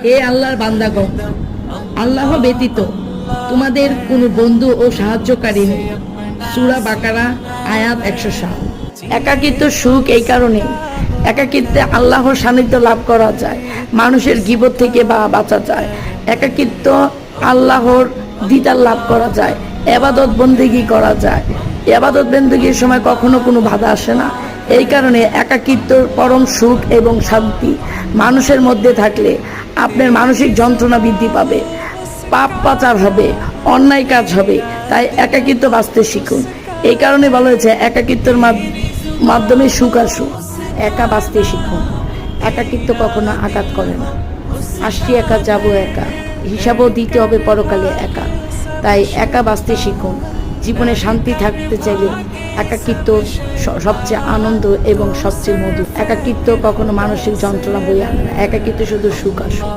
হে আল্লাহর বান্দাগণ, আল্লাহ ব্যতীত তোমাদের কোনো বন্ধু ও সাহায্যকারী নেই। সূরা বাকারা আয়াত 107। একাকিত্ব সুখ এই কারণে, একাকিত্বে আল্লাহর সান্নিধ্য লাভ করা যায়, মানুষের গীবত থেকে বাঁচা যায়। একাকিত্ব আল্লাহর দিদার লাভ করা যায়, ইবাদত বন্দেগী করা যায়। ইবাদত বন্দেগীর সময় কখনো কোনো বাধা আসে না। এই কারণে একাকিত্বর পরম সুখ এবং শান্তি মানুষের মধ্যে থাকলে আপনার মানসিক যন্ত্রণা বৃদ্ধি পাবে, পাপ পাচার হবে, অন্যায় কাজ হবে। তাই একাকিত্ব বাঁচতে শিখুন। এই কারণে বলা হয়েছে একাকিত্বের মাধ্যমে সুখ আর সুখ। একা বাঁচতে শিখুন। একাকিত্ব কখনো আঘাত করে না। আসছি একা, যাবো একা, হিসাবও দিতে হবে পরকালে একা। তাই একা বাঁচতে শিখুন। জীবনে শান্তি থাকতে চাইলে একাকিত্ব সবচেয়ে আনন্দ এবং সবচেয়ে মধুর। একাকিত্ব কখনো মানসিক যন্ত্রণা বয়ে আনে না। একাকিত্ব শুধু সুখ আর সুখ।